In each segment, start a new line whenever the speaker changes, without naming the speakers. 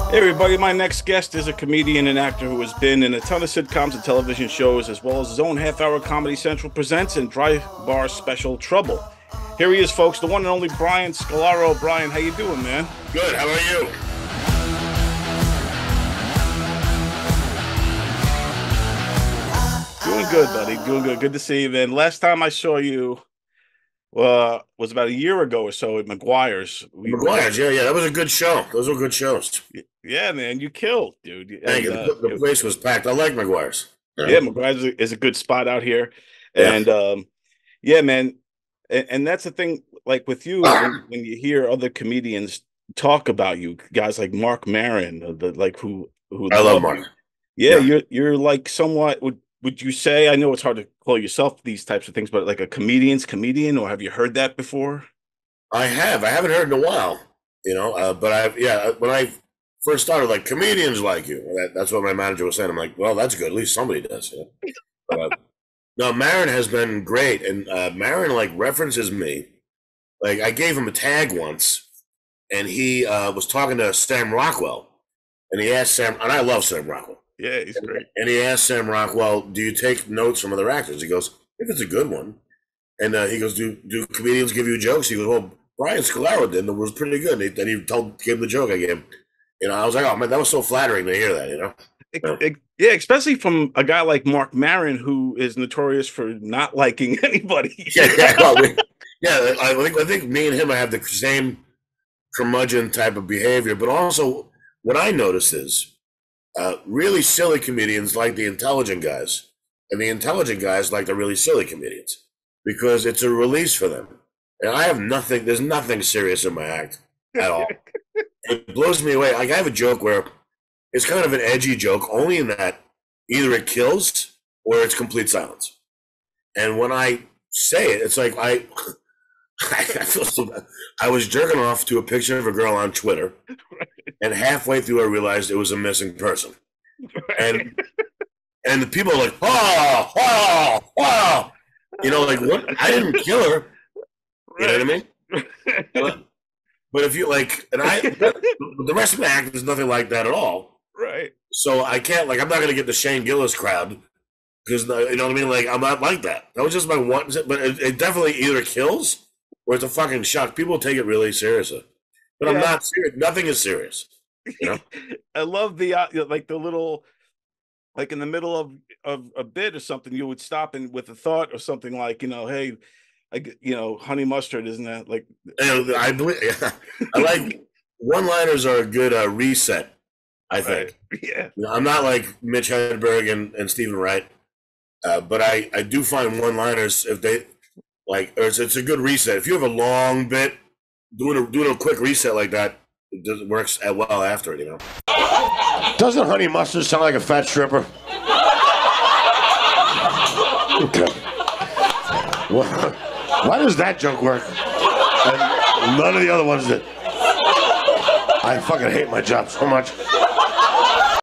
Hey everybody, my next guest is a comedian and actor who has been in a ton of sitcoms and television shows, as well as his own half-hour Comedy Central presents and Dry Bar special Trouble. Here he is, folks, the one and only Brian Scolaro. Brian, how you doing, man?
Good. How are you?
Doing good, buddy. Doing good. Good to see you, man. Last time I saw you was about a year ago or so at McGuire's.
McGuire's, yeah. That was a good show. Those were good shows.
Yeah, man, you killed, dude.
Thank you. The place was packed. I like McGuire's.
Yeah, McGuire's is a good spot out here,
Yeah.
and yeah, man, and that's the thing. Like with you, when you hear other comedians talk about you, guys like Mark Maron, who
I love Mark.
Yeah,
Yeah.
you're like somewhat. Would you say? I know it's hard to call yourself these types of things, but like a comedian's comedian, or have you heard that before?
I have. I haven't heard in a while, but when I first started, like, comedians like you. That's what my manager was saying. I'm like, well, that's good. At least somebody does. But, no, Maron has been great. And Maron, like, references me. Like, I gave him a tag once, and he was talking to Sam Rockwell. And he asked Sam, and I love Sam Rockwell.
Yeah, he's great.
And he asked Sam Rockwell, do you take notes from other actors? He goes, if it's a good one. And he goes, do comedians give you jokes? He goes, well, Brian Scolaro did, and it was pretty good. And he gave him the joke I gave him. I was like, oh, man, that was so flattering to hear that,
Yeah, especially from a guy like Mark Maron, who is notorious for not liking anybody.
I think me and him have the same curmudgeon type of behavior. But also, what I notice is really silly comedians like the intelligent guys, and the intelligent guys like the really silly comedians because it's a release for them. And I have nothing. There's nothing serious in my act at all. It blows me away. Like, I have a joke where it's kind of an edgy joke, only in that either it kills or it's complete silence. And when I say it, it's like I feel so bad. I was jerking off to a picture of a girl on Twitter, and halfway through I realized it was a missing person. And the people are like, oh, oh, oh. Like, what? I didn't kill her. You know what I mean? But if you like, the rest of the act is nothing like that at all.
Right.
So I can't, like, I'm not going to get the Shane Gillis crowd because, you know what I mean? Like, I'm not like that. That was just my one, but it definitely either kills or it's a fucking shock. People take it really seriously. But I'm not serious. Nothing is serious.
I love the like the little, like in the middle of a bit or something, you would stop and with a thought or something like, hey, honey mustard, isn't that like?
I believe. I like one-liners are a good reset. I think.
Right. Yeah.
I'm not like Mitch Hedberg and Stephen Wright, but I do find one-liners, if they like, or it's a good reset. If you have a long bit, doing a quick reset like that, it works well after it.
Doesn't honey mustard sound like a fat stripper? Okay. Why does that joke work? And none of the other ones did. I fucking hate my job so much.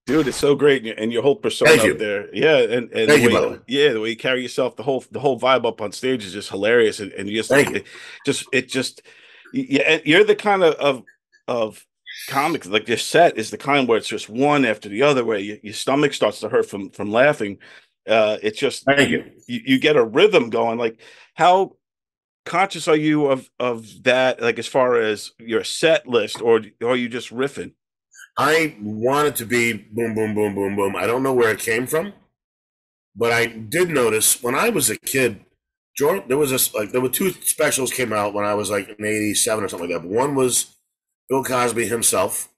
Dude, it's so great, and your whole persona up there, yeah, and
Thank you, brother.
Yeah, the way you carry yourself, the whole vibe up on stage is just hilarious, and you just, you're the kind of comics, like your set is the kind where it's just one after the other, where your stomach starts to hurt from laughing. It's just,
thank you.
You get a rhythm going. Like, how conscious are you of that? Like, as far as your set list, or are you just riffing?
I want it to be boom, boom, boom, boom, boom. I don't know where it came from, but I did notice when I was a kid, there were two specials came out when I was like in '87 or something like that. But one was Bill Cosby himself,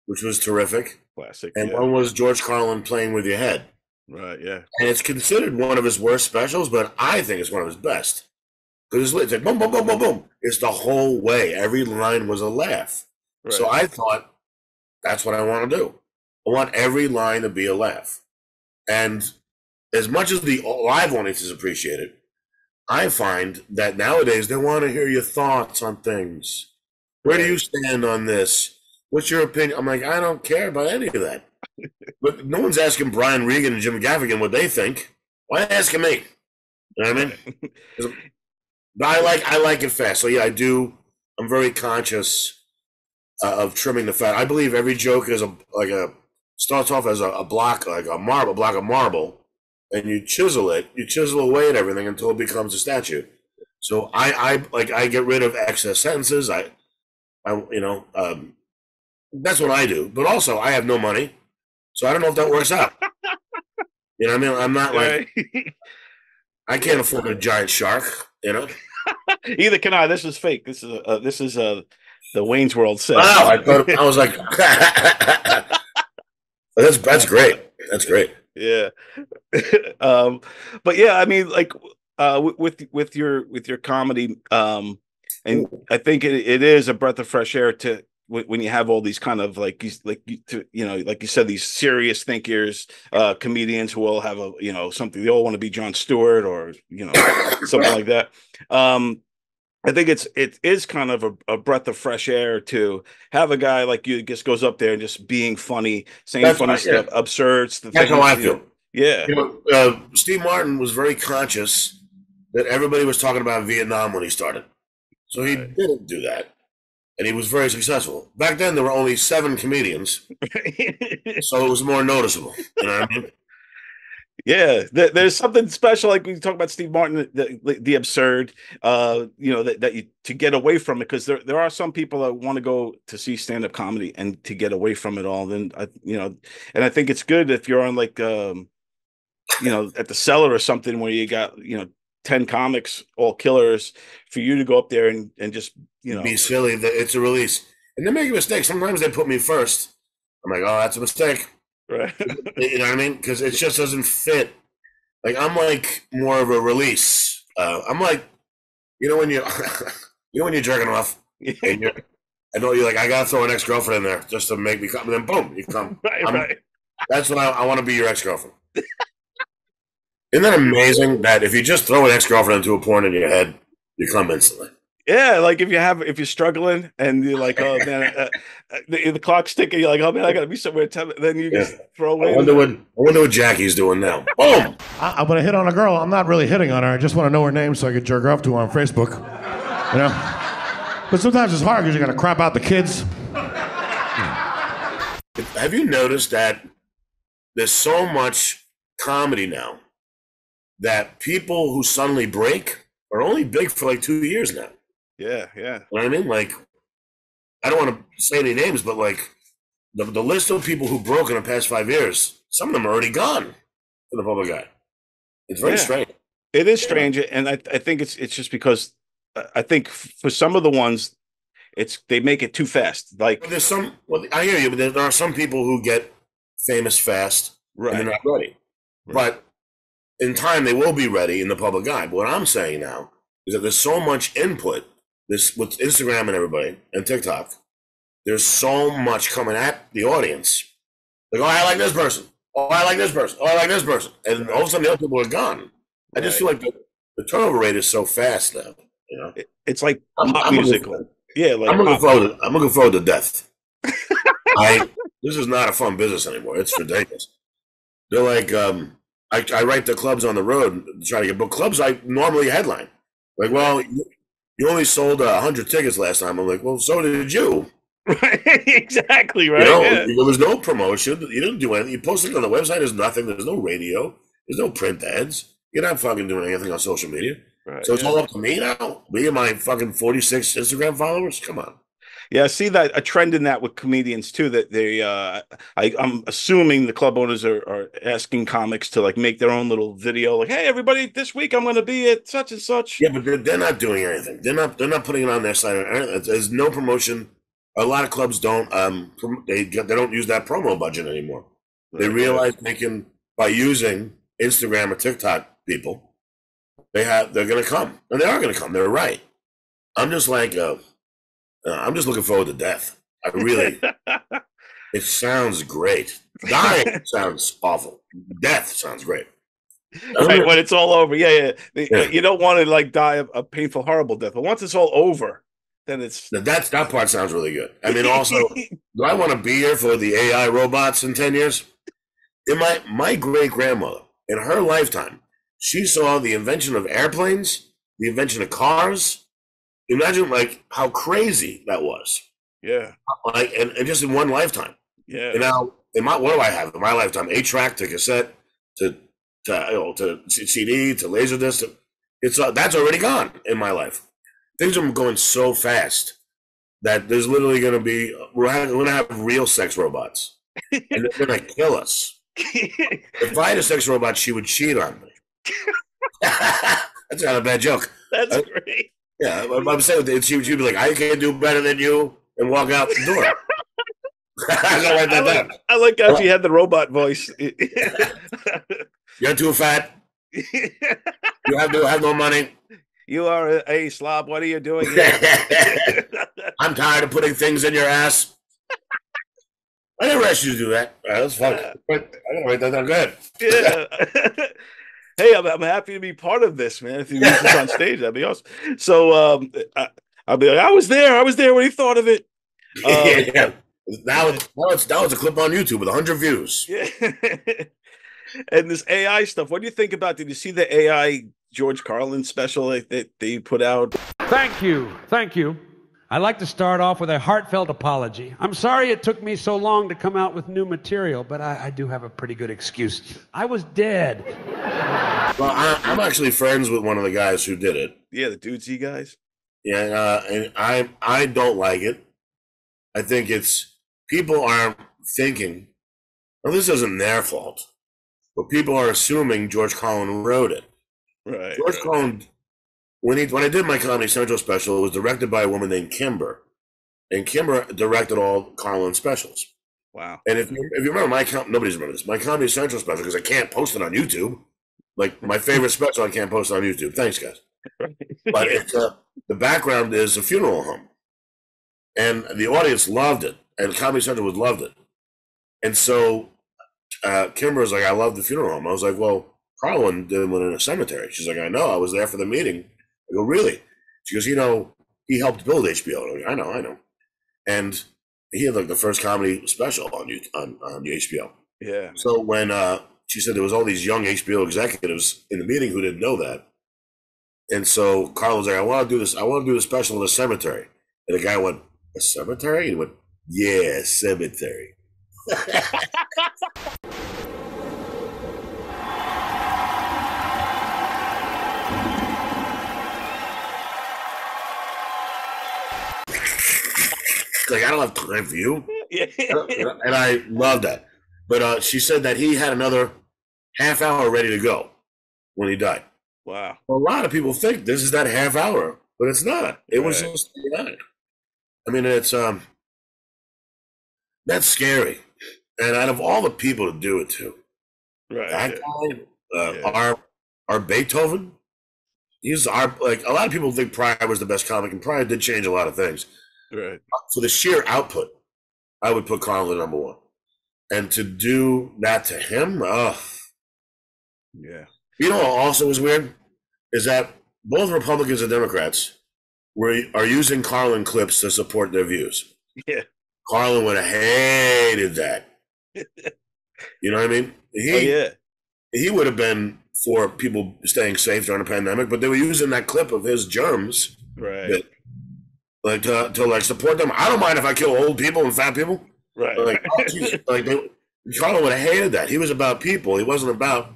which was terrific.
Classic.
And one was George Carlin Playing With Your Head.
Right, yeah. And
it's considered one of his worst specials, but I think it's one of his best. Because it's like boom, boom, boom, boom, boom. It's the whole way. Every line was a laugh. Right. So I thought, that's what I want to do. I want every line to be a laugh. And as much as the live audiences appreciate it, I find that nowadays they want to hear your thoughts on things. Where do you stand on this? What's your opinion? I'm like, I don't care about any of that. But no one's asking Brian Regan and Jim Gaffigan what they think. Why asking me? You know what I mean? But I like it fast. So yeah, I do. I'm very conscious of trimming the fat. I believe every joke is starts off as a block, like a block of marble, and you chisel away at everything until it becomes a statue. So I get rid of excess sentences. That's what I do. But also, I have no money, so I don't know if that works out. You know what I mean? I'm not like, I can't afford a giant shark. You know.
Either can I. This is fake. This is the Wayne's World set.
Wow, I was like, that's great. That's great.
Yeah. But yeah, I mean, like with your comedy, and I think it is a breath of fresh air to when you have all these kind of like you said, these serious thinkers, comedians who all have something, they all want to be Jon Stewart or something like that. I think it is kind of a breath of fresh air to have a guy like you just goes up there and just being funny, saying funny stuff, absurd.
That's how I feel.
Yeah.
Steve Martin was very conscious that everybody was talking about Vietnam when he started. So he didn't do that. And he was very successful. Back then, there were only 7 comedians. So it was more noticeable. You know what I mean?
Yeah, there's something special, like when you talk about Steve Martin, the absurd, that you to get away from it, because there are some people that want to go to see stand-up comedy and to get away from it all. Then and I think it's good if you're on like at the Cellar or something where you got 10 comics, all killers, for you to go up there and just
be silly. It's a release, and they make a mistake. Sometimes they put me first. I'm like, oh, that's a mistake.
Right.
You know what I mean? Because it just doesn't fit. Like, I'm like more of a release. I'm like, when you when you're jerking off, and you're like, I gotta throw an ex-girlfriend in there just to make me come, and then boom, you come.
Right.
That's what I want to be, your ex-girlfriend. Isn't that amazing that if you just throw an ex-girlfriend into a porn in your head, you come instantly?
Yeah, like if you're struggling and you're like, oh man, the clock's ticking, you're like, oh man, I gotta be somewhere. Then you just throw away.
I wonder what Jackie's doing now. Boom!
I want to hit on a girl. I'm not really hitting on her. I just want to know her name so I can jerk off to her on Facebook. But sometimes it's hard because you got to crap out the kids.
Have you noticed that there's so much comedy now that people who suddenly break are only big for like 2 years now?
Yeah.
You know what I mean? Like, I don't want to say any names, but like the list of people who broke in the past 5 years, some of them are already gone from the public eye. It's very strange.
It is strange, and I think it's just because I think for some of the ones, they make it too fast. Like
there's some. Well, I hear you, but there are some people who get famous fast,
right,
and they're not ready. Right. But in time, they will be ready in the public eye. But what I'm saying now is that there's so much input. This with Instagram and everybody and TikTok, there's so much coming at the audience. Like, oh, I like this person. Oh, I like this person. Oh, I like this person. And all of a sudden, the other people are gone. I just feel like the turnover rate is so fast now.
It's like pop music. Yeah, like
I'm looking forward to death. This is not a fun business anymore. It's ridiculous. They're like, I write the clubs on the road to try to get booked. Clubs I normally headline. Like, well, you only sold 100 tickets last time. I'm like, well, so did you.
Right, exactly, right.
There was no promotion. You didn't do anything. You posted on the website. There's nothing. There's no radio. There's no print ads. You're not fucking doing anything on social media. Right, so it's all up to me now? Me and my fucking 46 Instagram followers? Come on.
Yeah, I see that a trend in that with comedians too, that they I'm assuming the club owners are asking comics to like make their own little video, like, hey everybody, this week I'm gonna be at such and such.
Yeah, but they're not doing anything. They're not putting it on their site. There's no promotion. A lot of clubs don't they don't use that promo budget anymore. They realize by using Instagram or TikTok people, they're gonna come. And they are gonna come. They're right. I'm just like I'm just looking forward to death. I really. It sounds great. Dying sounds awful. Death sounds great.
Right, when it's all over, yeah. You don't want to like die a painful, horrible death, but once it's all over, then it's
that part sounds really good. I mean, also, do I want to be here for the AI robots in 10 years? In my great grandmother, in her lifetime, she saw the invention of airplanes, the invention of cars. Imagine like how crazy that was.
Yeah.
Like, and just in one lifetime.
Yeah.
And now, what do I have in my lifetime? 8-track to cassette to CD to Laserdisc. That's already gone in my life. Things are going so fast that there's literally going to be we're going to have real sex robots, and they're going to kill us. If I had a sex robot, she would cheat on me. That's not a bad joke.
That's great.
Yeah, I'm saying she'd be like, I can't do better than you, and walk out the door. I gotta write that down.
I like how she had the robot voice.
You're too fat. You have no money.
You are a slob. What are you doing here?
I'm tired of putting things in your ass. I never asked you to do that. That's funny. But I gotta write that down. Go ahead.
Yeah. Hey, I'm happy to be part of this, man. If you use this on stage, that'd be awesome. So I'll be like, I was there when he thought of it.
Yeah. Now it's a clip on YouTube with 100 views.
Yeah. And this AI stuff, what do you think about? Did you see the AI George Carlin special that they put out?
Thank you. I'd like to start off with a heartfelt apology. I'm sorry it took me so long to come out with new material, but I do have a pretty good excuse. I was dead.
Well, I'm actually friends with one of the guys who did it.
Yeah, the Dudesy guys.
Yeah, and I don't like it. I think people are thinking, well, this isn't their fault, but people are assuming George Carlin wrote it.
Right.
George Carlin, when I did my Comedy Central special, it was directed by a woman named Kimber, and Kimber directed all Carlin specials.
Wow.
And if you remember nobody's remembered this, my Comedy Central special, because I can't post it on YouTube. Like my favorite special, I can't post it on YouTube. Thanks, guys. But the background is a funeral home, and the audience loved it, and Comedy Central loved it. And so Kimber was like, I love the funeral home. I was like, well, Carlin did one in a cemetery. She's like, I know. I was there for the meeting. I go, really? She goes, he helped build HBO. I go, I know. And he had like the first comedy special on HBO.
Yeah.
So when she said there was all these young HBO executives in the meeting who didn't know that, and so Carl was like, I want to do this special in a cemetery. And the guy went, a cemetery? And he went, yeah, cemetery. Like, I don't have time for you. And I love that. But she said that he had another half hour ready to go when he died.
Wow.
A lot of people think this is that half hour, but it's not. It was just that. I mean, it's that's scary. And out of all the people to do it to, that guy, our Beethoven, he's like a lot of people think Pryor was the best comic, and Pryor did change a lot of things.
Right.
For the sheer output, I would put Carlin number one. And to do that to him,
yeah.
You know what also was weird? Is that both Republicans and Democrats are using Carlin clips to support their views.
Yeah.
Carlin would have hated that. You know what I mean? He would have been for people staying safe during the pandemic, but they were using that clip of his germs.
Right.
To support them. I don't mind if I kill old people and fat people.
Right.
Carlin would have hated that. He was about people. He wasn't about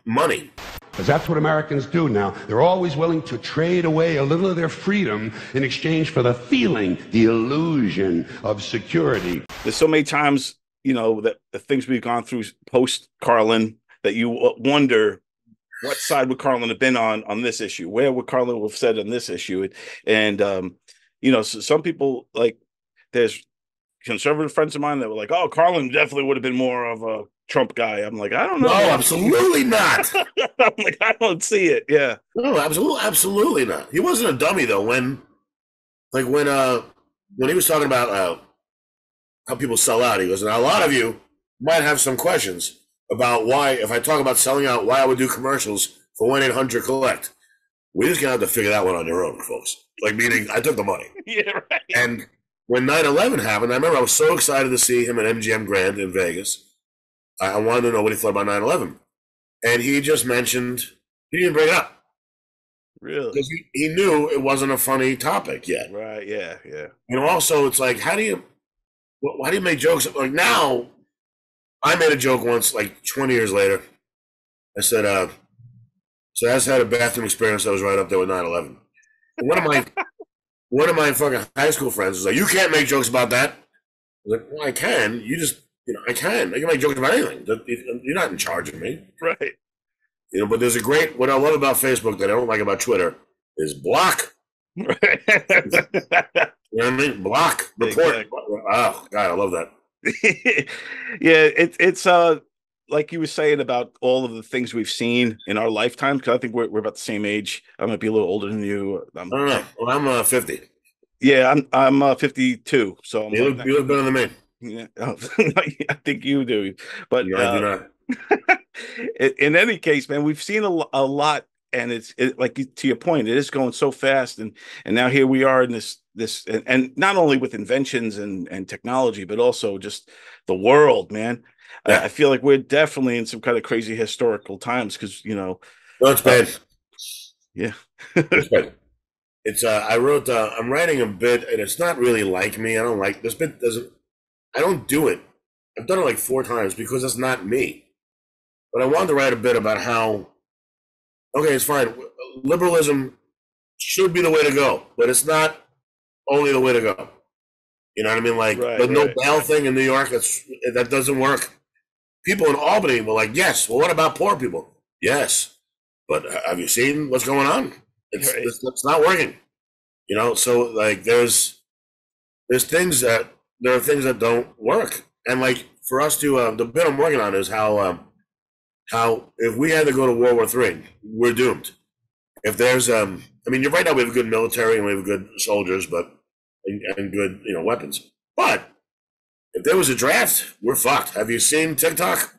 money.
Because that's what Americans do now. They're always willing to trade away a little of their freedom in exchange for the feeling, the illusion of security.
There's so many times, that the things we've gone through post Carlin that you wonder what side would Carlin have been on this issue? Where would Carlin have said on this issue? And so some people, like, there's conservative friends of mine that were like, oh, Carlin definitely would have been more of a Trump guy. I'm like, I don't know.
No, absolutely not.
I'm like, I don't see it. Yeah.
No, absolutely not. He wasn't a dummy though. When he was talking about how people sell out, he goes, now a lot of you might have some questions about why, if I talk about selling out, why I would do commercials for 1-800-COLLECT. We're just gonna have to figure that one on your own, folks. Like, meaning I took the money.
Yeah, right.
And when 9/11 happened, I remember I was so excited to see him at MGM Grand in Vegas. I wanted to know what he thought about 9/11. And he just mentioned, he didn't bring it up.
Really?
Because he knew it wasn't a funny topic yet.
Right. Yeah. Yeah.
You know, also, it's like, how do you make jokes? Like now, I made a joke once, like 20 years later. I said, so I just had a bathroom experience that was right up there with 9/11. And one of my fucking high school friends was like, you can't make jokes about that. I was like, well, I can. You just, I can. I can make jokes about anything. You're not in charge of me.
Right.
But there's what I love about Facebook that I don't like about Twitter is block.
Right.
You know what I mean? Block, report. Exactly. Oh, God, I love that.
Yeah, it's like you were saying about all of the things we've seen in our lifetime, because I think we're about the same age. I might be a little older than you.
I don't know. Well, I'm 50.
Yeah, I'm 52. So
you look better than me.
Yeah, I think you do. But
I do not.
In any case, man, we've seen a lot, and it's like to your point, it is going so fast, and now here we are in this and not only with inventions and technology, but also just the world, man. Yeah. I feel like we're definitely in some kind of crazy historical times because
no, it's bad.
Yeah,
it's bad. It's I wrote I'm writing a bit, and it's not really like me. I don't like this bit. I don't do it. I've done it like 4 times because it's not me. But I wanted to write a bit about how, okay, it's fine. Liberalism should be the way to go, but it's not only the way to go. You know what I mean? Like the no bail thing in New York, that doesn't work. People in Albany were like, yes. Well, what about poor people? Yes. But have you seen what's going on? It's not working. So like there are things that don't work. And like for us to, the bit I'm working on is how if we had to go to World War III, we're doomed. If there's, right now we have a good military and we have good soldiers, and good, weapons. But if there was a draft, we're fucked. Have you seen TikTok?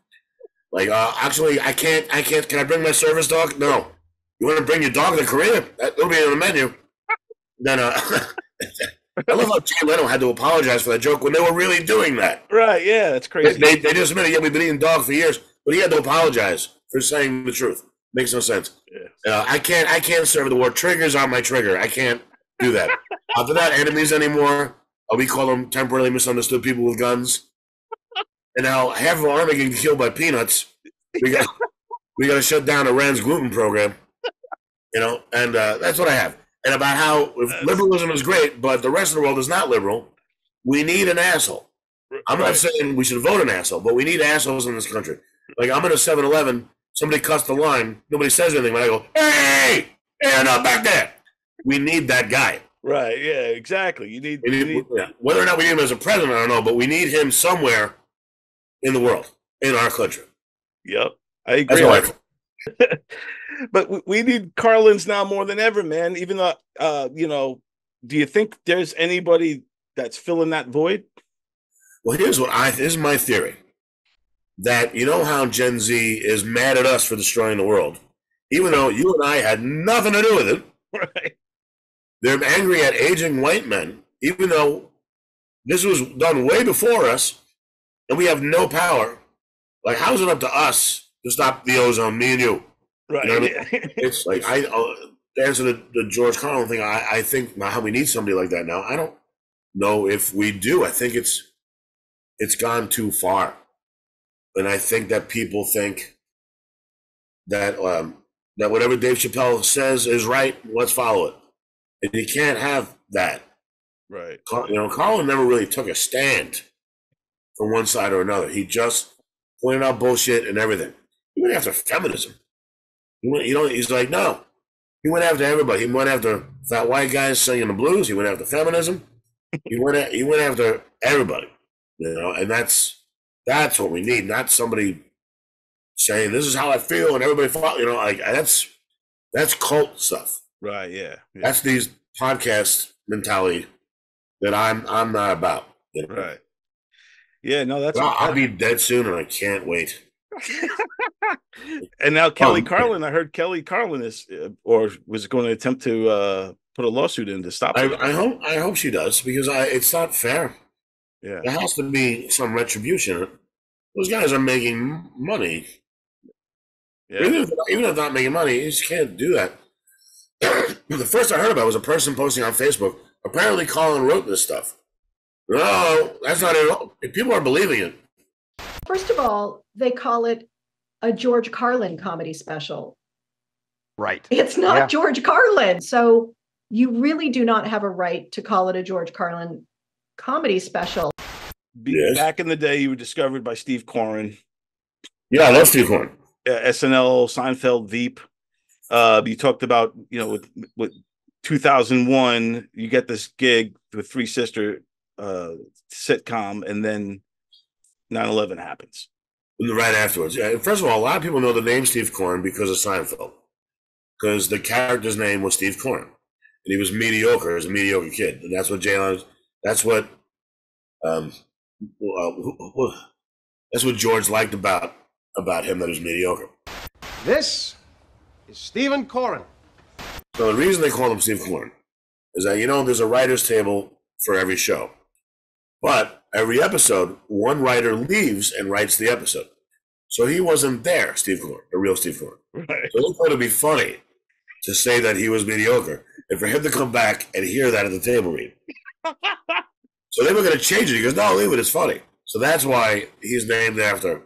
Like, actually, I can't. Can I bring my service dog? No. You want to bring your dog to Korea? That'll be on the menu. Then, I love how Jay Leno had to apologize for that joke when they were really doing that.
Right? Yeah, that's crazy.
They just admitted, yeah, we've been eating dog for years, but he had to apologize for saying the truth. Makes no sense. Yeah. I can't serve the war. Triggers on my trigger. I can't do that. They're not enemies anymore. We call them temporarily misunderstood people with guns. And now half of our army getting killed by peanuts. We got to shut down Iran's gluten program. And that's what I have. And about how liberalism is great, but the rest of the world is not liberal. We need an asshole. I'm not saying we should vote an asshole, but we need assholes in this country. Like I'm in a 7-Eleven, somebody cuts the line, nobody says anything, but I go, hey, and back there. We need that guy.
Right, yeah, exactly. You need
whether or not we need him as a president, I don't know, but we need him somewhere in the world, in our country.
Yep, I agree. But we need Carlins now more than ever, man. Even though, do you think there's anybody that's filling that void?
Well, here's my theory. That how Gen Z is mad at us for destroying the world, even though you and I had nothing to do with it.
Right.
They're angry at aging white men, even though this was done way before us, and we have no power. Like, how's it up to us to stop the ozone, me and you?
Right.
You know what I mean? It's like to answer the George Carlin thing. I think how we need somebody like that now. I don't know if we do. I think it's gone too far, and I think that people think that that whatever Dave Chappelle says is right. Let's follow it. And you can't have that.
Right.
Carlin never really took a stand from one side or another. He just pointed out bullshit and everything. He went after feminism. He's like, no. He went after everybody. He went after fat white guys singing the blues. He went after feminism. He went after everybody. And that's what we need. Not somebody saying this is how I feel and everybody follow. Like that's cult stuff.
Right, yeah.
That's these podcast mentality that I'm not about.
Right. Yeah, no,
I'll be dead soon, and I can't wait.
And now Kelly Carlin, I heard Kelly Carlin is, or was going to attempt to put a lawsuit in to stop it.
I hope she does, because it's not fair.
Yeah,
there has to be some retribution. Those guys are making money. Yeah. Even if they're not making money, you just can't do that. the first I heard about was a person posting on Facebook. Apparently, Carlin wrote this stuff. No, that's not it. People are believing it.
First of all, they call it a George Carlin comedy special.
Right.
It's not George Carlin. So you really do not have a right to call it a George Carlin comedy special.
Back in the day, you were discovered by Steve Coren.
Yeah, I love Steve Coren.
SNL, Seinfeld, Veep. You talked about, with 2001, you get this gig with Three Sister sitcom, and then 9/11 happens.
Right afterwards. Yeah. First of all, a lot of people know the name Steve Coren because of Seinfeld, because the character's name was Steve Coren, and he was mediocre as a mediocre kid, and that's what that's what George liked about him, that he was mediocre.
This is Stephen Coren.
So the reason they call him Steve Coren is that, there's a writer's table for every show. But every episode, one writer leaves and writes the episode. So he wasn't there, Steve Coren, the real Steve Coren. Right. So they thought it'd be funny to say that he was mediocre and for him to come back and hear that at the table read. So they were going to change it. He goes, no, leave it, it's funny. So that's why he's named after.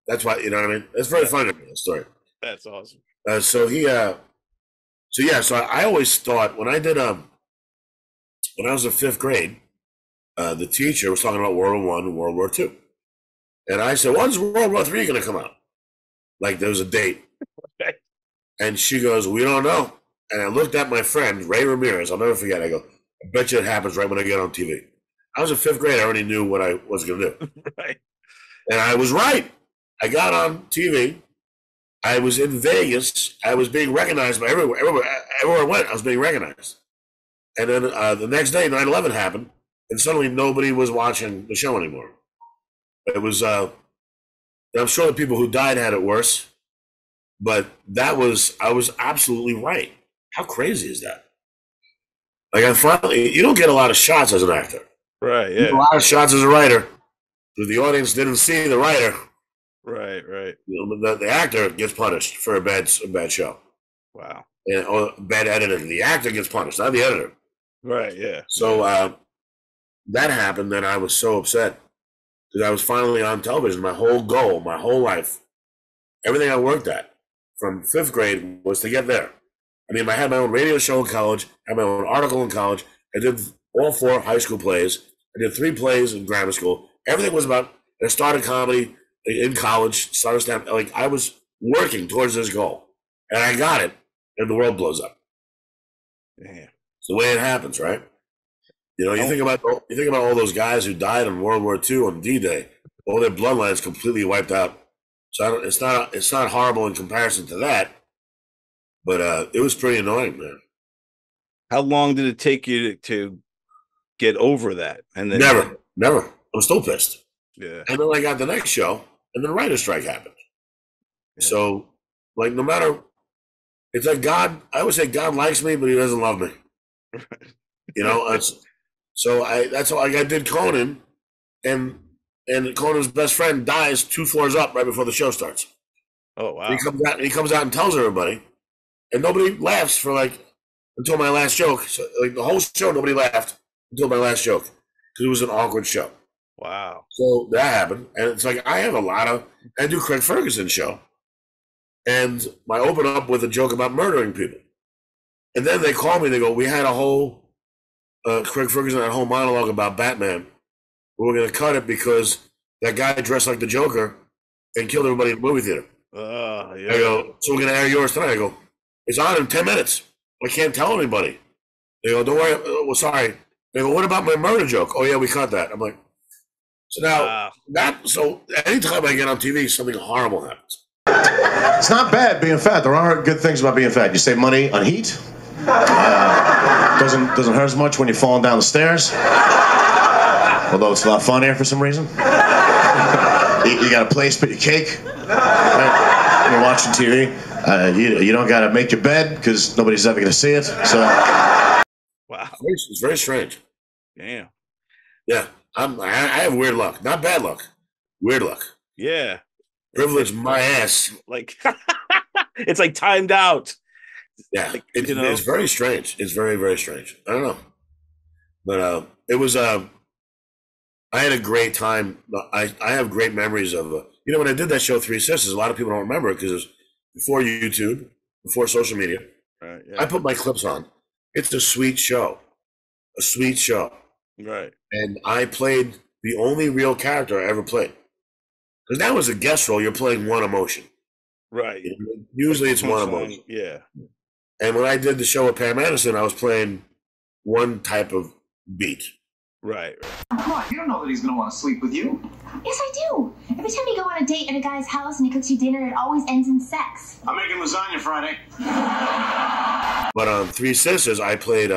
That's why, you know what I mean? It's very funny to me, the story.
That's awesome.
So I always thought when I was in fifth grade, the teacher was talking about World War I and World War II. And I said, when's World War III going to come out? Like there was a date. And she goes, we don't know. And I looked at my friend, Ray Ramirez. I'll never forget. I go, I bet you it happens right when I get on TV. I was in fifth grade. I already knew what I was going to do.
Right.
And I was right. I got on TV. I was in Vegas. I was being recognized by everywhere. Everywhere I went, I was being recognized. And then the next day, 9/11 happened. And suddenly nobody was watching the show anymore. It was, I'm sure the people who died had it worse, but I was absolutely right. How crazy is that? Like you don't get a lot of shots as an actor.
Right, yeah.
You get a lot of shots as a writer. Because the audience didn't see the writer.
Right.
The actor gets punished for a bad show.
Wow.
Or bad editing. The actor gets punished, not the editor.
Right, yeah.
So, that happened, and I was so upset because I was finally on television. My whole goal, my whole life, everything I worked at from fifth grade was to get there. I mean, I had my own radio show in college, I had my own article in college. I did all 4 high school plays. I did 3 plays in grammar school. Everything was about, I started comedy in college, started stand-up. Like I was working towards this goal, and I got it, and the world blows up.
Yeah.
It's the way it happens, right? You think about all those guys who died in World War II on D-Day. All their bloodlines completely wiped out. So it's not horrible in comparison to that, but it was pretty annoying, man.
How long did it take you to get over that? And then
never. I'm still pissed.
Yeah.
And then I got the next show, and then the writer's strike happened. Yeah. So, like, no matter, it's like God. I would say God likes me, but He doesn't love me. That's why I did Conan, and Conan's best friend dies 2 floors up right before the show starts.
Oh wow!
He comes out and tells everybody, and nobody laughs for until my last joke. So the whole show, nobody laughed until my last joke because it was an awkward show.
Wow!
So that happened, and it's like I do Craig Ferguson show, and I open up with a joke about murdering people, and then they call me. They go, "We had a whole." Craig Ferguson had a whole monologue about Batman. We're going to cut it because that guy dressed like the Joker and killed everybody in the movie theater.
Yeah.
I go, so we're going to air yours tonight. I go, it's on in 10 minutes. I can't tell anybody. They go, don't worry. Well, sorry. They go, what about my murder joke? Oh, yeah, we cut that. I'm like, so now, so anytime I get on TV, something horrible happens.
It's not bad being fat. There are good things about being fat. You save money on heat. Doesn't hurt as much when you're falling down the stairs. Although it's a lot funnier for some reason. You got a place to put your cake. Right? When you're watching TV. You don't got to make your bed because nobody's ever going to see it. So.
Wow.
It's very strange.
Damn.
Yeah. I have weird luck. Not bad luck. Weird luck.
Yeah.
Privilege my ass.
Like, it's like timed out.
Yeah,
Like,
it's very strange. It's very, very strange. I don't know, but it was. I had a great time. I have great memories of. When I did that show, Three Sisters, a lot of people don't remember it because it was before YouTube, before social media.
Right. Yeah.
I put my clips on. It's a sweet show. A sweet show.
Right.
And I played the only real character I ever played. Because that was a guest role. You're playing one emotion.
Right.
Usually it's one emotion.
Yeah.
And when I did the show with Pam Anderson, I was playing one type of beat.
Right.
Come on, you don't know that he's going to want to sleep with you.
Yes, I do. Every time you go on a date at a guy's house and he cooks you dinner, it always ends in sex.
I'm making lasagna Friday.
But on Three Sisters, I played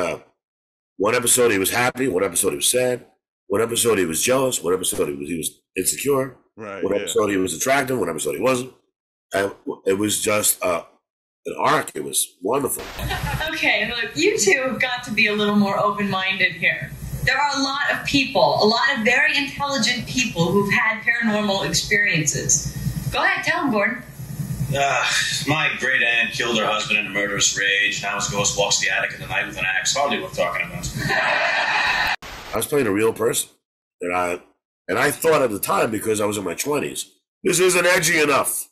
one episode he was happy, one episode he was sad, one episode he was jealous, one episode he was insecure,
right,
one episode he was attractive, one episode he wasn't. And it was just an arc. It was wonderful.
Okay, look, you two have got to be a little more open-minded here. There are a lot of people, a lot of very intelligent people who've had paranormal experiences. Go ahead, tell them, Gordon.
My great aunt killed her husband in a murderous rage. Now his ghost walks the attic in the night with an axe. Hardly worth talking about.
I was playing a real person, and I thought at the time, because I was in my 20s, this isn't edgy enough.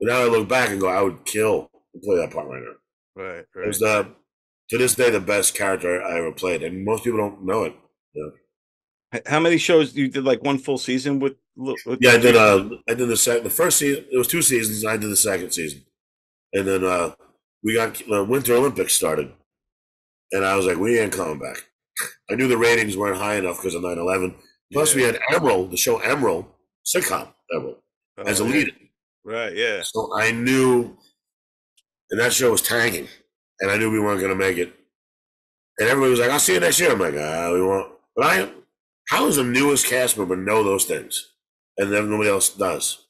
But now I look back and go, I would kill to play that part right now.
Right.
It was to this day the best character I ever played, and most people don't know it.
How many shows you did? Like one full season with
yeah, I did the first season. It was 2 seasons, and I did the second season, and then we got Winter Olympics started, and I was like, we ain't coming back. I knew the ratings weren't high enough because of 9/11. Plus, we had Emerald, the show Emerald, sitcom Emerald, as a lead.
Right. Yeah.
So I knew, and that show was tanking, and I knew we weren't going to make it. And everybody was like, "I'll see you next year." I'm like, we won't. But how does the newest cast member know those things, and then nobody else does?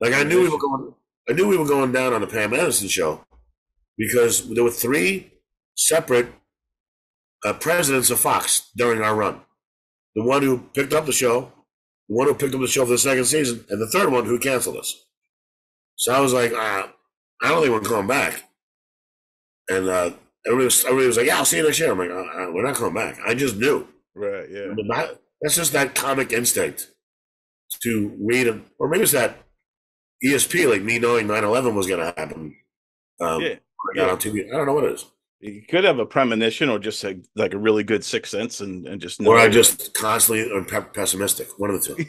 Like I knew we were going down on the Pam Anderson show because there were 3 separate presidents of Fox during our run. The one who picked up the show, the one who picked up the show for the second season, and the third one who canceled us. So I was like, I don't think we're coming back. And everybody was like, yeah, I'll see you next year. I'm like, we're not coming back. I just knew.
Right, yeah.
That's just that comic instinct to read them. Or maybe it's that ESP, like me knowing 9/11 was going to happen. I got on TV. I don't know what it is.
You could have a premonition or just like a really good sixth sense and just know.
Or I just constantly am pessimistic. One of the two.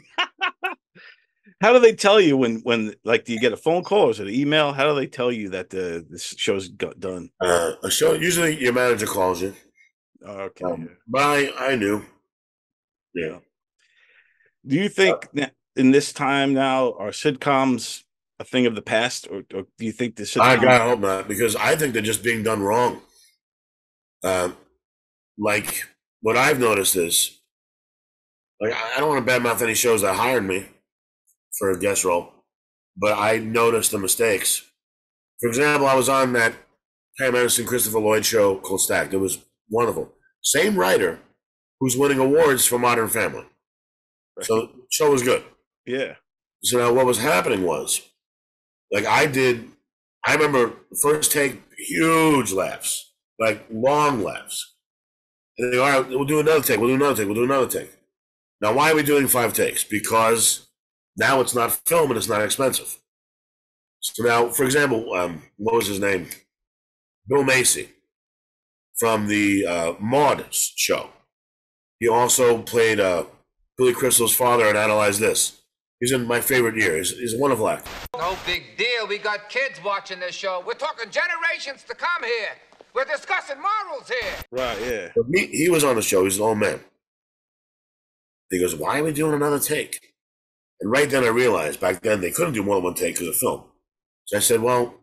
How do they tell you when like, do you get a phone call or is it an email? How do they tell you that this show's done?
A show, usually your manager calls you.
Okay.
But I knew. Yeah.
Do you think that in this time now, are sitcoms a thing of the past, or do you think the sitcoms?
I gotta hope not, because I think they're just being done wrong. Like what I've noticed is, like, I don't want to badmouth any shows that hired me for a guest role, but I noticed the mistakes. For example, I was on that Pam Anderson, Christopher Lloyd show called Stacked. It was wonderful. Same writer who's winning awards for Modern Family. So the show was good.
Yeah. So
now what was happening was, like I remember the first take, huge laughs, like long laughs. And they go, all right, we'll do another take, we'll do another take, we'll do another take. Now, why are we doing 5 takes? Because now it's not film and it's not expensive. So now, for example, what was his name? Bill Macy from the Maude show. He also played Billy Crystal's father in Analyze This. He's in My Favorite Year. He's a wonderful actor.
No big deal. We got kids watching this show. We're talking generations to come here. We're discussing morals here.
Right, yeah.
But he was on the show. He's an old man. He goes, why are we doing another take? And right then I realized back then they couldn't do more than one take because of film. So I said, well,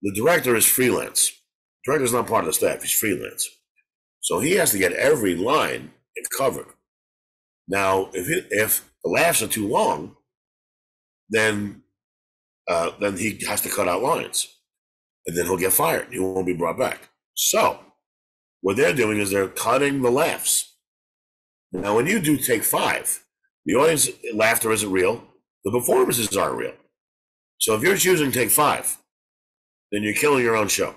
the director is freelance. The director's not part of the staff. He's freelance. So he has to get every line covered. Now, if the laughs are too long, then he has to cut out lines. And then he'll get fired. He won't be brought back. So what they're doing is they're cutting the laughs. Now, when you do take 5, the audience laughter isn't real. The performances aren't real. So if you're choosing take 5, then you're killing your own show.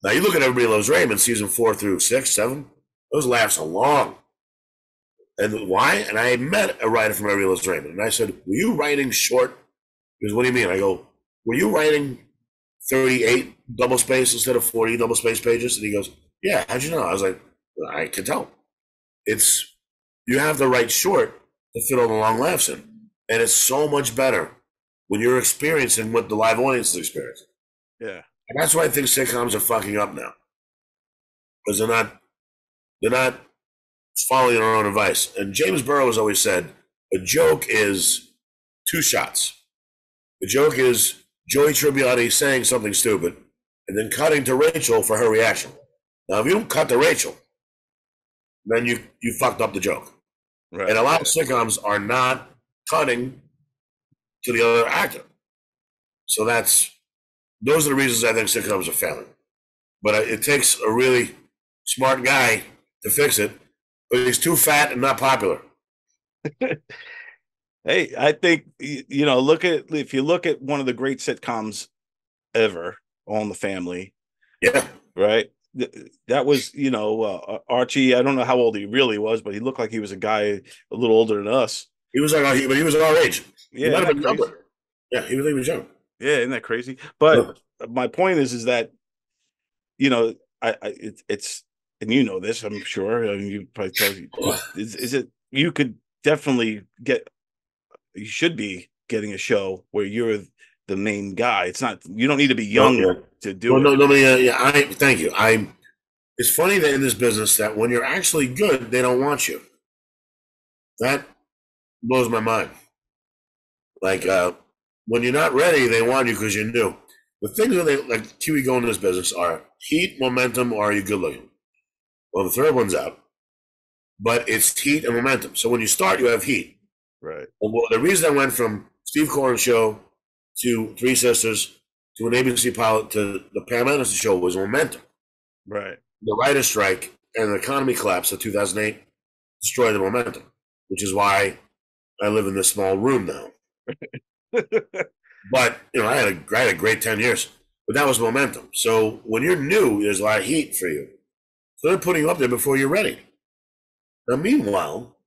Now you look at Everybody Loves Raymond, season 4 through 6, 7. Those laughs are long. And why? And I met a writer from Everybody Loves Raymond, and I said, "Were you writing short?" He goes, "What do you mean?" I go, "Were you writing 38 double space instead of 40 double space pages?" And he goes, "Yeah, how'd you know?" I was like, "I can tell. You have to write short to fit all the long laughs in. And it's so much better when you're experiencing what the live audience is experiencing."
Yeah.
And that's why I think sitcoms are fucking up now. Because they're not following their own advice. And James Burrows always said, a joke is 2 shots. The joke is Joey Tribbiani saying something stupid and then cutting to Rachel for her reaction. Now, if you don't cut to Rachel, then you fucked up the joke.
Right.
And a lot of sitcoms are not cutting to the other actor. So those are the reasons I think sitcoms are failing. But it takes a really smart guy to fix it, but he's too fat and not popular.
Hey, I think, you know, if you look at one of the great sitcoms ever, All in the Family.
Yeah.
Right. That was, you know, Archie. I don't know how old he really was, but he looked like he was a guy a little older than us.
He was like, but he was our age.
Yeah,
he might have been younger. Yeah, he was young.
Yeah, isn't that crazy? But my point is that, you know, it's and you know this, I'm sure. I mean, you probably tell you, is it you could definitely you should be getting a show where you're the main guy. It's not, you don't need to be young to do it.
Thank you. It's funny that in this business that when you're actually good, they don't want you. That blows my mind. Like, when you're not ready, they want you because you're new. The things that they like TV go in this business are heat, momentum, or are you good looking? Well, the third one's out, but it's heat and momentum. So when you start, you have heat.
Right.
Well, the reason I went from Steve Coren's show to Three Sisters to an ABC pilot to the Pam Anderson show was momentum.
Right.
The writer's strike and the economy collapse of 2008 destroyed the momentum, which is why I live in this small room now. But, you know, I had a great 10 years, but that was momentum. So when you're new, there's a lot of heat for you. So they're putting you up there before you're ready. Now, meanwhile,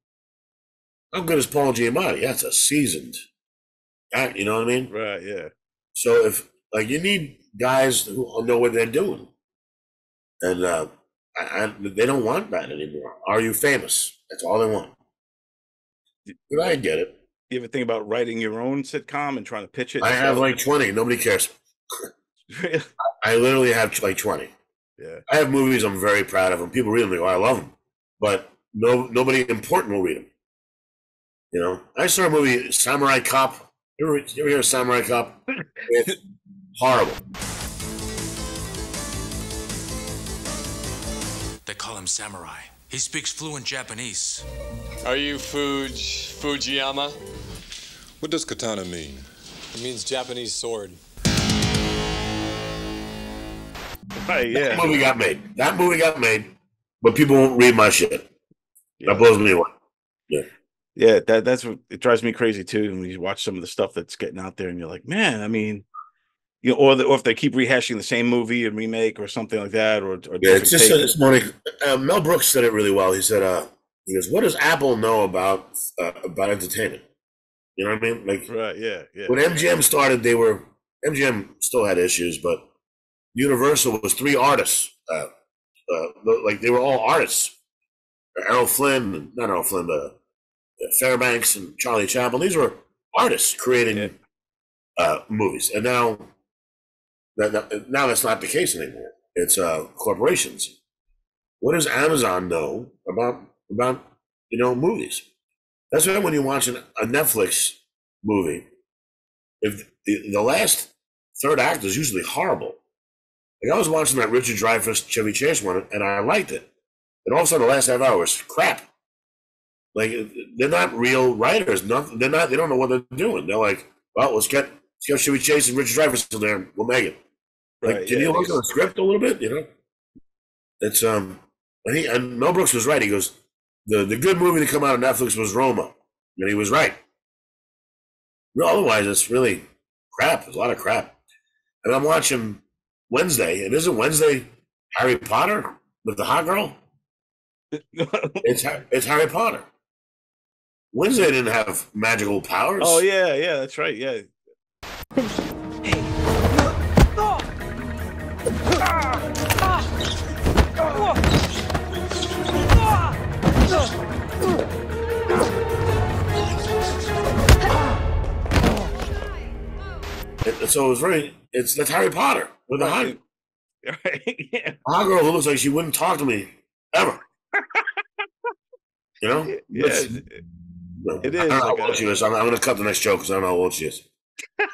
how good is Paul Giamatti? That's a seasoned actor, you know what I mean?
Right, yeah.
So if, like, you need guys who know what they're doing. And they don't want that anymore. Are you famous? That's all they want. But I get it.
You ever think about writing your own sitcom and trying to pitch it?
I have like 20. Nobody cares. I literally have like 20.
Yeah.
I have movies I'm very proud of, and people read them. They go, I love them. But nobody important will read them. You know, I saw a movie, Samurai Cop. You ever hear of Samurai Cop? It's horrible.
They call him Samurai. He speaks fluent Japanese.
Are you Fujiyama?
What does katana mean?
It means Japanese sword.
Right, yeah.
That movie got made, but people won't read my shit. Yeah. That blows me away. Yeah.
Yeah, that's what it drives me crazy too. When you watch some of the stuff that's getting out there, and you're like, man, I mean, you know, or if they keep rehashing the same movie and remake or something like that, or
yeah, it's just this morning. Mel Brooks said it really well. He said, he goes, "What does Apple know about entertainment?" You know what I mean? Like,
right? Yeah, yeah.
When MGM started, MGM still had issues, but Universal was 3 artists. Like they were all artists. Errol Flynn, not Errol Flynn, but Fairbanks and Charlie Chaplin. These were artists creating movies, and now that's not the case anymore. It's corporations. What does Amazon know about movies? That's why when you watch a Netflix movie, if the last third act is usually horrible. Like I was watching that Richard Dreyfuss Chevy Chase one, and I liked it. And all of a sudden, the last half hour was crap. Like they're not real writers. They don't know what they're doing. They're like, well, let's get Chevy Chase and Richard Dreyfuss in there, and we'll make it. Like,
right,
can you look at the script a little bit? You know, it's and Mel Brooks was right. He goes, the good movie to come out of Netflix was Roma, and he was right. No, otherwise, it's really crap. There's a lot of crap. And I'm watching Wednesday, and isn't Wednesday Harry Potter with the hot girl? It's Harry Potter. Wednesday didn't have magical powers.
Oh yeah, that's right. Yeah.
So that's Harry Potter with the hot.
Right. Yeah.
Hot girl who looks like she wouldn't talk to me ever. You know?
Yeah, it is.
I don't know how old she is. I'm going to cut the next joke because I don't know how old she is. I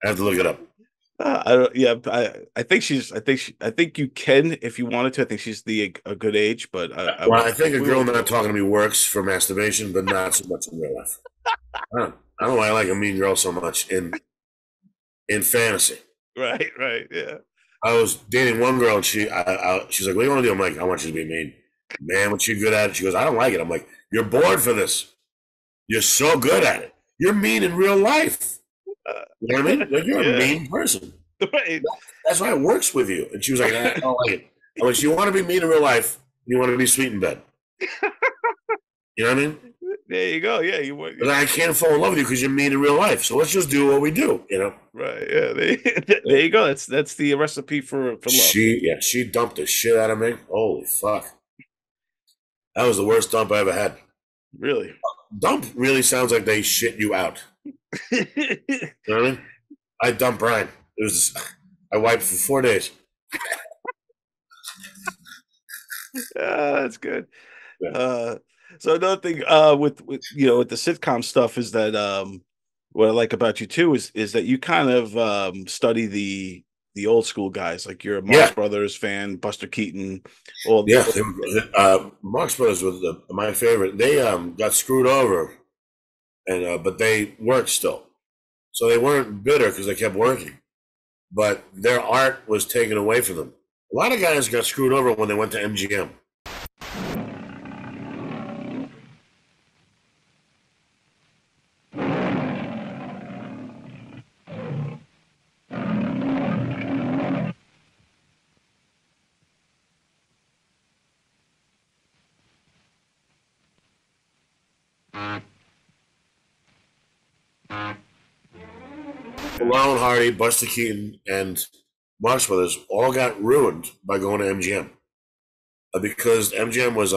have to look it up.
I think you can if you wanted to. I think she's a good age, but
I think a girl not talking to me works for masturbation, but not so much in real life. I don't know why I like a mean girl so much in fantasy.
Right, yeah.
I was dating one girl, and she's like, "What do you want to do?" I'm like, "I want you to be mean." Man, what's she good at it? She goes, "I don't like it." I'm like, "You're bored for this. You're so good at it. You're mean in real life." You know what I mean? Like, you're a mean person.
Right.
That's why it works with you. And she was like, "I don't like it." I'm like, "You want to be mean in real life, you want to be sweet in bed." You know what I mean?
There you go. Yeah,
but I can't fall in love with you because you're mean in real life. So let's just do what we do. You know?
Right. Yeah. There you go. That's the recipe for love.
She dumped the shit out of me. Holy fuck! That was the worst dump I ever had.
Really?
Dump really sounds like they shit you out. You know what I mean? I dumped Brian. I wiped for 4 days.
That's good. Yeah. So another thing with with the sitcom stuff is that what I like about you too is that you kind of study the old school guys, like you're a Marx Brothers fan, Buster Keaton,
Marx Brothers was my favorite. They got screwed over, and but they worked still, so they weren't bitter because they kept working, but their art was taken away from them. A lot of guys got screwed over when they went to MGM. Laurel and Hardy, Buster Keaton, and Marx Brothers all got ruined by going to MGM because MGM was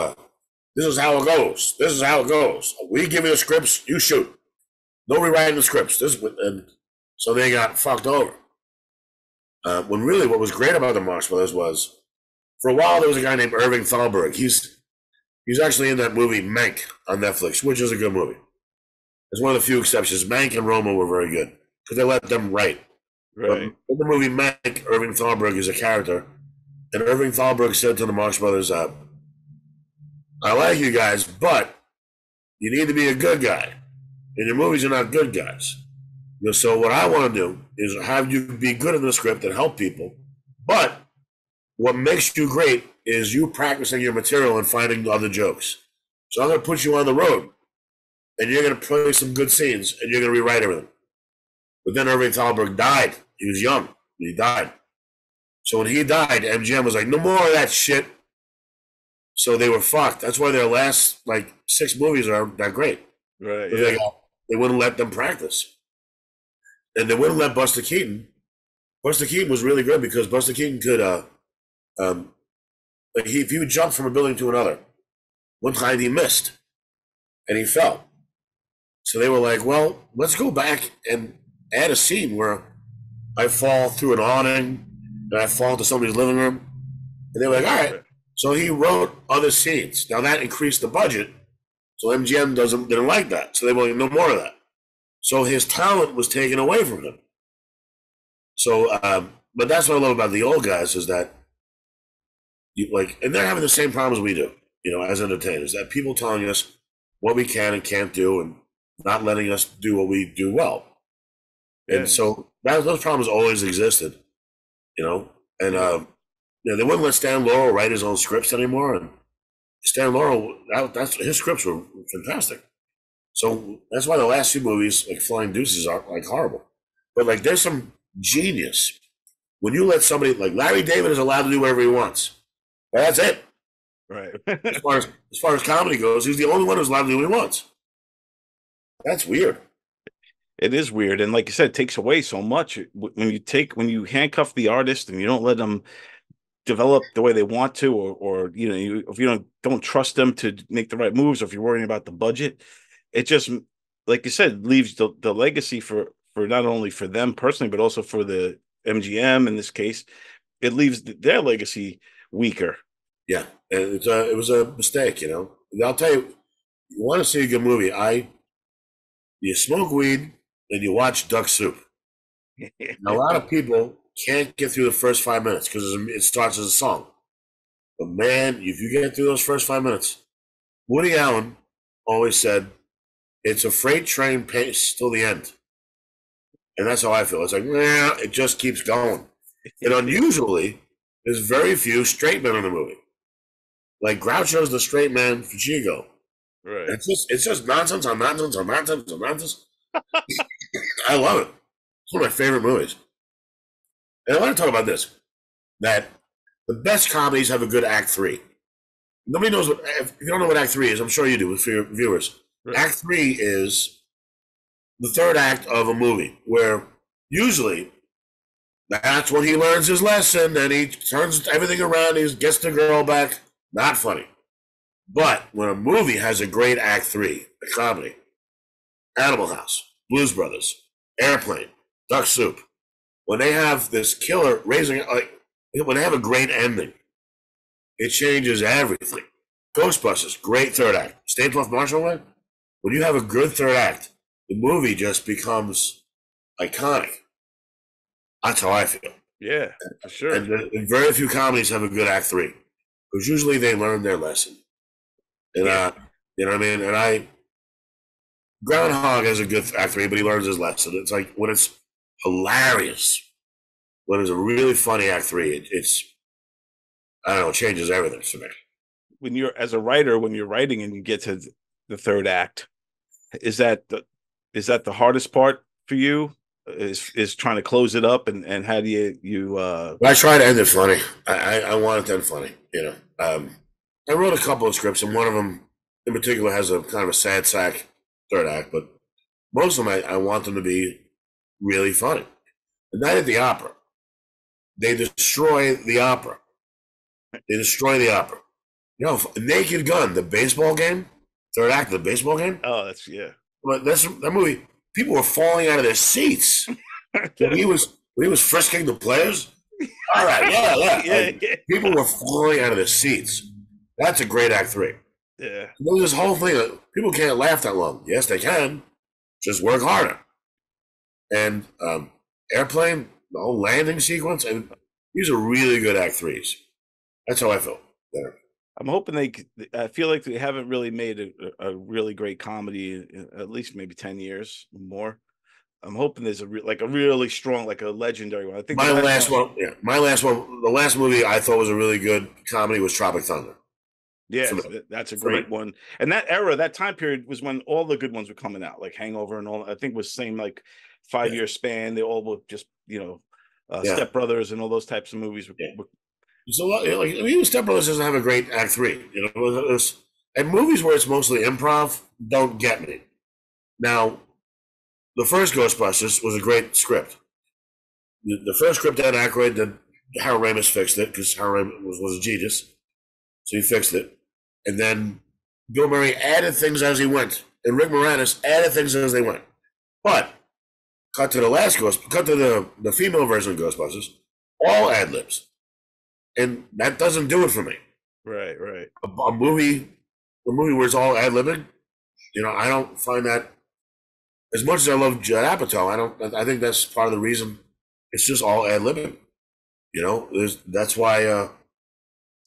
this is how it goes. This is how it goes. We give you the scripts, you shoot. No rewriting the scripts. And so they got fucked over. When really what was great about the Marx Brothers was, for a while there was a guy named Irving Thalberg. He's actually in that movie Mank on Netflix, which is a good movie. There's one of the few exceptions. Mank and Roma were very good because they let them write. Right. In the movie Mank, Irving Thalberg is a character, and Irving Thalberg said to the Marx Brothers, "I like you guys, but you need to be a good guy. And your movies are not good guys. So what I want to do is have you be good in the script and help people, but what makes you great is you practicing your material and finding other jokes. So I'm going to put you on the road, and you're going to play some good scenes, and you're going to rewrite everything." But then Irving Thalberg died. He was young. He died. So when he died, MGM was like, "No more of that shit." So they were fucked. That's why their last 6 movies are that great.
Right.
Yeah. They wouldn't let them practice. And they wouldn't let Buster Keaton. Buster Keaton was really good because Buster Keaton could, if he would jump from a building to another, one time he missed and he fell. So they were like, "Well, let's go back and add a scene where I fall through an awning and I fall into somebody's living room." And they were like, "All right." So he wrote other scenes. Now that increased the budget. So MGM didn't like that. So they were like, "No more of that." So his talent was taken away from him. So, but that's what I love about the old guys is that and they're having the same problems we do, as entertainers, that people telling us what we can and can't do and not letting us do what we do well. And so those problems always existed, and they wouldn't let Stan Laurel write his own scripts anymore. And Stan Laurel, his scripts were fantastic. So that's why the last few movies, like Flying Deuces, are horrible. But there's some genius when you let somebody like Larry David is allowed to do whatever he wants. That's it.
Right.
as far as comedy goes, he's the only one who's allowed to do what he wants. That's weird.
It is weird, and like you said, it takes away so much when you handcuff the artist and you don't let them develop the way they want to, or you know, if you don't trust them to make the right moves, or if you're worrying about the budget, it just, like you said, leaves the legacy for not only for them personally, but also for the MGM in this case. It leaves their legacy weaker.
Yeah, and it was a mistake, you know. And I'll tell you, you want to see a good movie, you smoke weed and you watch Duck Soup. Now, a lot of people can't get through the first 5 minutes because it starts as a song. But man, if you get through those first 5 minutes, Woody Allen always said, it's a freight train pace till the end. And that's how I feel. It's like, nah, it just keeps going. And unusually, there's very few straight men in the movie. Like Groucho's the straight man for Chico.
Right.
It's just nonsense on nonsense on nonsense on nonsense. I love it. It's one of my favorite movies. And I want to talk about this, that the best comedies have a good act three. Nobody knows what, if you don't know what act three is, I'm sure you do for your viewers. Right. Act three is the third act of a movie where usually that's when he learns his lesson and he turns everything around, he gets the girl back. Not funny. But when a movie has a great act three, a comedy, Animal House, Blues Brothers, Airplane, Duck Soup, when they have this killer raising, like, when they have a great ending, it changes everything. Ghostbusters, great third act. Stay Puft Marshall Way, when you have a good third act, the movie just becomes iconic. That's how I feel.
Yeah, for sure.
And very few comedies have a good act three, because usually they learn their lesson. And you know what I mean? And Groundhog has a good act three, but he learns his lesson. It's like when it's hilarious, when it's a really funny act three, it's I don't know, it changes everything for me.
When you're as a writer, when you're writing and you get to the third act, is that the hardest part for you? Is trying to close it up, and how do you
I try to end it funny. I want it to end funny, you know. I wrote a couple of scripts, and one of them in particular has a kind of a sad sack third act, but most of them I want them to be really funny. The Night at the Opera, they destroy the opera. They destroy the opera. You know, Naked Gun, the baseball game, third act of the baseball game.
Oh, that's yeah.
But that movie. People were falling out of their seats when he was frisking the players. All right, yeah. People were falling out of their seats. That's a great act three.
Yeah.
There's this whole thing. People can't laugh that long. Yes, they can. Just work harder. And Airplane, the whole landing sequence, and these are really good act threes. That's how I feel there.
I'm hoping I feel like they haven't really made a really great comedy in at least maybe 10 years or more. I'm hoping there's a really strong, like a legendary one. I think
my last one, the last movie I thought was a really good comedy was Tropic Thunder.
Yeah, that's a great one. And that era, that time period was when all the good ones were coming out, like Hangover and all. I think it was same like 5-year span. They all were just, you know, Step Brothers and all those types of movies.
So, like, even Step Brothers doesn't have a great act three. You know, and movies where it's mostly improv don't get me. Now, the first Ghostbusters was a great script. The first script Dan Aykroyd did. Harold Ramis fixed it because Harold Ramis was a genius, so he fixed it. And then Bill Murray added things as he went, and Rick Moranis added things as they went. But cut to the female version of Ghostbusters, all ad libs. And that doesn't do it for me.
Right.
A movie where it's all ad libbing, you know, I don't find that. As much as I love Judd Apatow, I think that's part of the reason it's just all ad libbing. You know, that's why I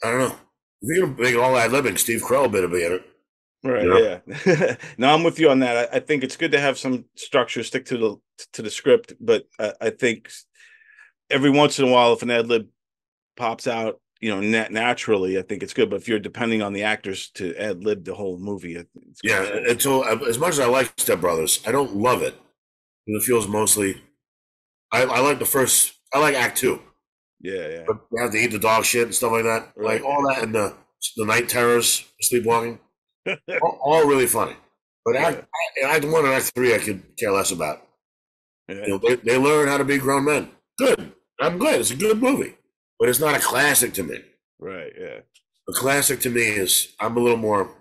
don't know. If you're gonna make it all ad libbing, Steve Carell better be in it.
Right. You know? Yeah. No, I'm with you on that. I think it's good to have some structure, stick to the script, but I think every once in a while, if an ad lib pops out, you know, naturally, I think it's good. But if you're depending on the actors to ad lib the whole movie, it's
good. And so as much as I like Step Brothers, I don't love it. It feels mostly. I like act two.
Yeah.
But they have to eat the dog shit and stuff like that.
Right.
Like all that and the night terrors, sleepwalking, all really funny. But Act 1 and Act 3, I could care less about.
Yeah.
You know, they learn how to be grown men. Good. I'm glad. It's a good movie. But it's not a classic to me.
Right, yeah.
A classic to me is, I'm a little more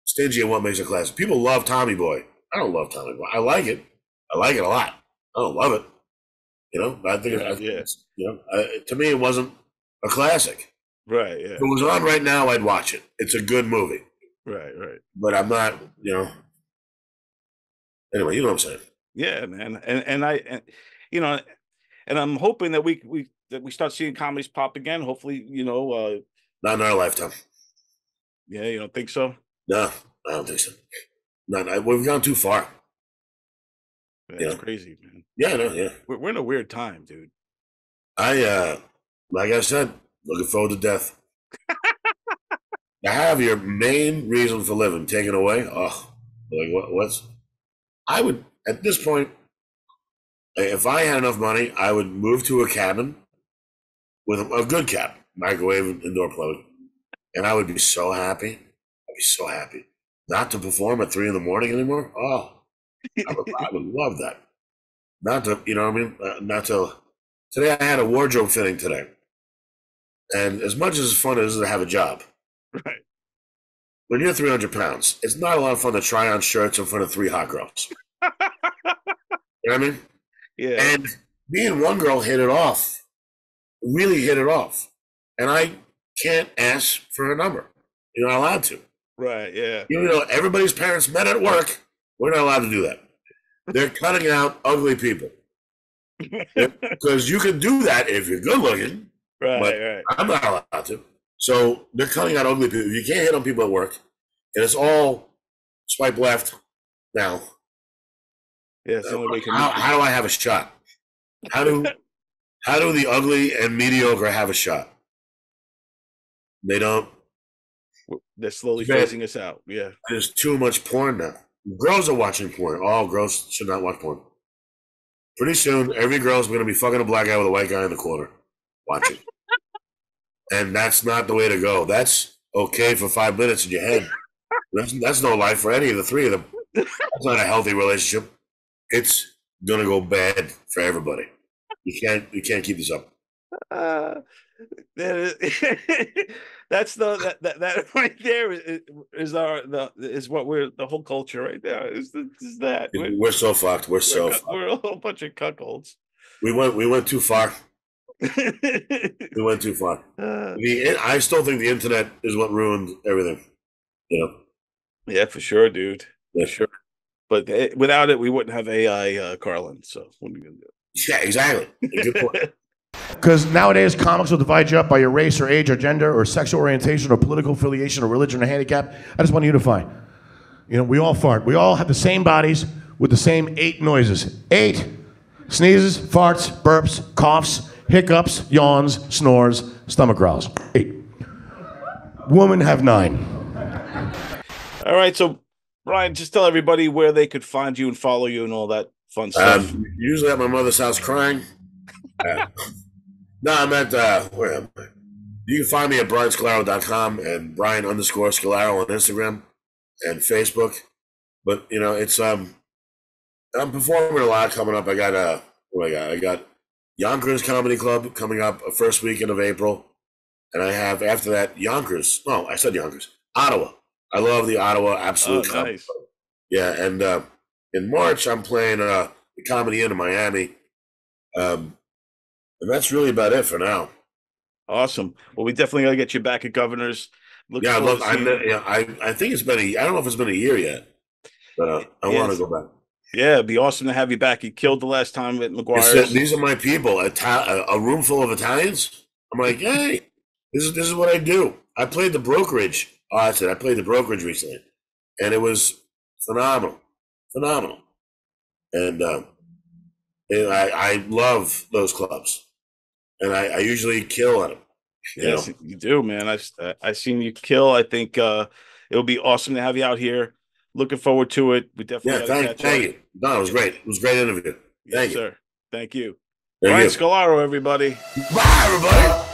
stingy in what makes a classic. People love Tommy Boy. I don't love Tommy Boy. I like it. I like it a lot. I don't love it. You know, I think it's, you know, to me, it wasn't a classic.
Right, yeah.
If it was on right now, I'd watch it. It's a good movie.
Right.
But I'm not, you know. Anyway, you know what I'm saying.
Yeah, man. And you know, and I'm hoping that we start seeing comedies pop again. Hopefully, you know,
not in our lifetime.
Yeah, you don't think so?
No, I don't think so. We've gone too far.
That's crazy, man.
Yeah, no, yeah.
We're in a weird time, dude.
Like I said, looking forward to death. To have your main reason for living taken away, I would, at this point, if I had enough money, I would move to a cabin with a good cabin, microwave and indoor plumbing, and I would be so happy. I'd be so happy not to perform at 3 a.m. anymore. Oh, I would love that. Not to, you know what I mean? Not to. Today I had a wardrobe fitting today, and as much as fun as it is to have a job,
right?
When you're 300 pounds, it's not a lot of fun to try on shirts in front of 3 hot girls. You know what I mean?
Yeah.
And me and one girl hit it off, really hit it off, and I can't ask for her number. You're not allowed to.
Right, yeah.
You know, everybody's parents met at work. We're not allowed to do that. They're cutting out ugly people. Because you can do that if you're good looking.
Right.
I'm not allowed to. So they're cutting out ugly people. You can't hit on people at work. And it's all swipe left now.
Yeah, so
how do I have a shot? How do the ugly and mediocre have a shot? They don't.
They're slowly phasing us out. Yeah.
There's too much porn now. Girls are watching porn. All girls should not watch porn. Pretty soon, every girl's going to be fucking a black guy with a white guy in the corner watching. And that's not the way to go. That's okay for 5 minutes in your head. That's no life for any of the 3 of them. That's not a healthy relationship. It's going to go bad for everybody. You can't keep this up.
That's that right there is what we're the whole culture right there is that
we're so fucked. We're
a whole bunch of cuckolds.
We went too far. We went too far. I still think the internet is what ruined everything. You know.
Yeah, for sure, dude.
Yeah,
sure. But without it, we wouldn't have AI, Carlin. So what are you gonna do?
Yeah, exactly. Good point.
Because nowadays, comics will divide you up by your race or age or gender or sexual orientation or political affiliation or religion or handicap. I just want to unify. You know, we all fart. We all have the same bodies with the same 8 noises. 8 sneezes, farts, burps, coughs, hiccups, yawns, snores, stomach growls. 8. Women have 9.
All right, so Brian, just tell everybody where they could find you and follow you and all that fun stuff.
Usually at my mother's house crying. No, I'm at, where am I? You can find me at brianscolaro.com and Brian_Scolaro on Instagram and Facebook. But, you know, it's, I'm performing a lot coming up. I got Yonkers Comedy Club coming up first weekend of April. And I have, after that, Yonkers. No, I said Yonkers. Ottawa. I love the Ottawa Absolute Comedy
nice.
Club. Yeah, and in March, I'm playing the Comedy Inn in Miami. And that's really about it for now.
Awesome. Well, we definitely got to get you back at Governor's.
I think it's been I don't know if it's been a year yet, but I want to go back.
Yeah, it'd be awesome to have you back. You killed the last time at McGuire's.
These are my people. A room full of Italians. I'm like, hey, this is what I do. I played the brokerage. Oh, that's it. I played the brokerage recently, and it was phenomenal. And I love those clubs. And I usually kill at them.
Yes, you do, man. I've seen you kill. I think it'll be awesome to have you out here. Looking forward to it. We definitely
thank you. No, it was great. It was a great interview. Thank you,
sir. Thank you. Brian Scolaro, everybody.
Bye, everybody.